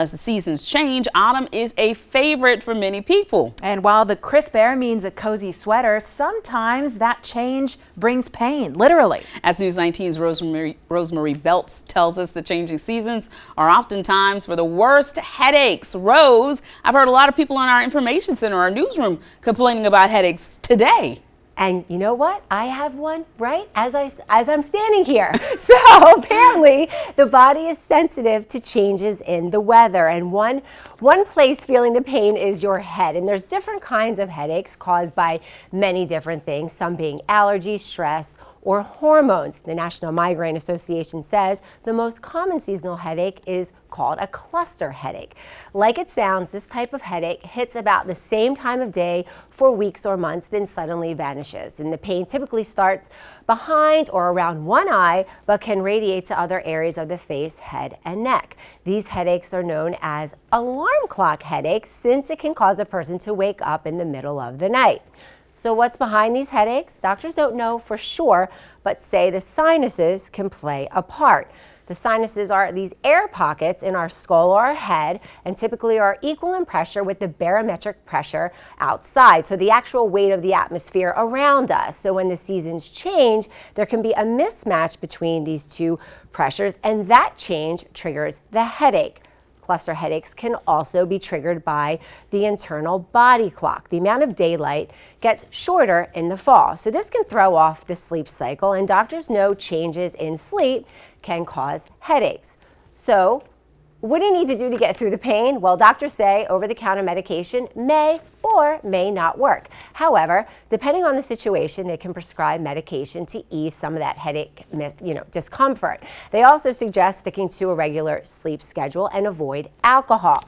As the seasons change, autumn is a favorite for many people. And while the crisp air means a cozy sweater, sometimes that change brings pain, literally. As News 19's Rosemarie Beltz tells us, the changing seasons are oftentimes for the worst headaches. Rose, I've heard a lot of people in our information center, our newsroom, complaining about headaches today. And you know what? I have one right as I'm standing here. So apparently the body is sensitive to changes in the weather. And one place feeling the pain is your head. And there's different kinds of headaches caused by many different things, some being allergies, stress, or hormones. The National Migraine Association says the most common seasonal headache is called a cluster headache. Like it sounds, this type of headache hits about the same time of day for weeks or months, then suddenly vanishes. And the pain typically starts behind or around one eye, but can radiate to other areas of the face, head, and neck. These headaches are known as alarm clock headaches, since it can cause a person to wake up in the middle of the night. So what's behind these headaches? Doctors don't know for sure, but say the sinuses can play a part. The sinuses are these air pockets in our skull or our head, and typically are equal in pressure with the barometric pressure outside, so the actual weight of the atmosphere around us. So when the seasons change, there can be a mismatch between these two pressures, and that change triggers the headache. Cluster headaches can also be triggered by the internal body clock. The amount of daylight gets shorter in the fall. So this can throw off the sleep cycle, and doctors know changes in sleep can cause headaches. So what do you need to do to get through the pain? Well, doctors say over-the-counter medication may or may not work. However, depending on the situation, they can prescribe medication to ease some of that headache, discomfort. They also suggest sticking to a regular sleep schedule and avoid alcohol.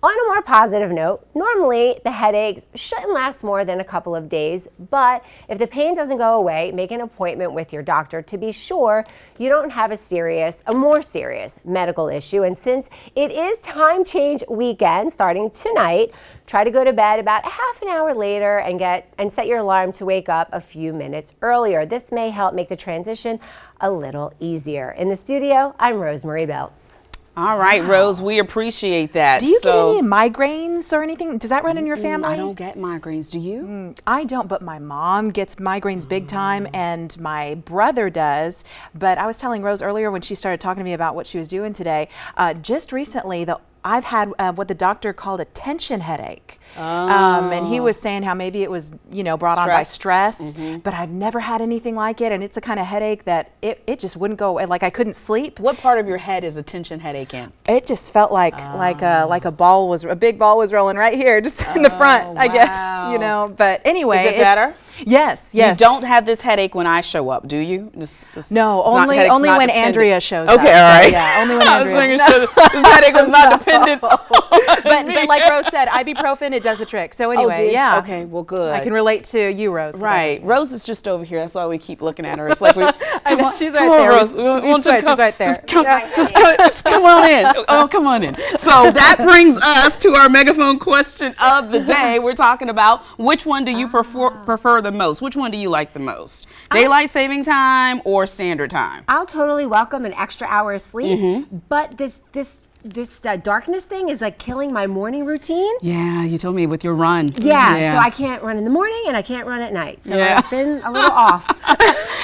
On a more positive note, normally the headaches shouldn't last more than a couple of days, but if the pain doesn't go away, make an appointment with your doctor to be sure you don't have a more serious medical issue. And since it is time change weekend starting tonight, try to go to bed about half an hour later and set your alarm to wake up a few minutes earlier. This may help make the transition a little easier. In the studio, I'm Rosemarie Beltz. All right, wow. Rose, we appreciate that. Do you get any migraines or anything? Does that run in your family? I don't get migraines. Do you? I don't, but my mom gets migraines big time, and my brother does. But I was telling Rose earlier when she started talking to me about what she was doing today, just recently, I've had what the doctor called a tension headache. And he was saying how maybe it was, brought on by stress, but I've never had anything like it. And it's a kind of headache that it just wouldn't go away. Like I couldn't sleep. What part of your head is a tension headache in? It just felt like a big ball was rolling right here, just in the front, I guess, but anyway. Is it better? Yes. You don't have this headache when I show up, do you? No, only when Andrea shows up. Okay, all right. Yeah, only when Andrea. I was making sure this headache was not dependent. But like Rose said, ibuprofen, it does the trick. So anyway, yeah. Okay, well, good. I can relate to you, Rose. Right. Rose is just over here. That's why we keep looking at her. It's like she's right there. Rose. She's right there. Just come on in. Oh, come on in. So that brings us to our megaphone question of the day. We're talking about which one do you prefer the most? Which one do you like the most? Daylight saving time or standard time? I'll totally welcome an extra hour of sleep, but this darkness thing is like killing my morning routine. Yeah, you told me with your run. Yeah, so I can't run in the morning and I can't run at night. So I've been a little off.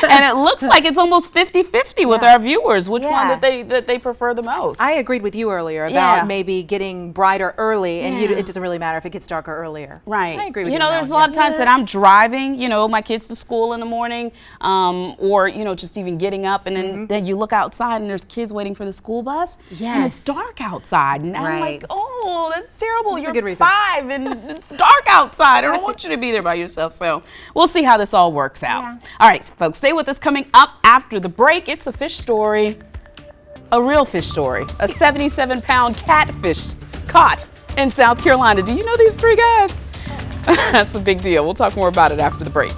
And it looks like it's almost 50-50 with our viewers. Which one that they prefer the most? I agreed with you earlier about maybe getting brighter early, and it doesn't really matter if it gets darker earlier. Right. I agree with you. There's a lot of times that I'm driving, my kids to school in the morning, or just even getting up, and then you look outside and there's kids waiting for the school bus. Yes. And it's dark outside, and I'm like, oh, that's terrible. That's You're 5 and it's dark outside. I don't want you to be there by yourself. So we'll see how this all works out. Yeah. All right, folks, stay with us. Coming up after the break, it's a fish story, a real fish story, a 77-pound catfish caught in South Carolina. Do you know these three guys? That's a big deal. We'll talk more about it after the break.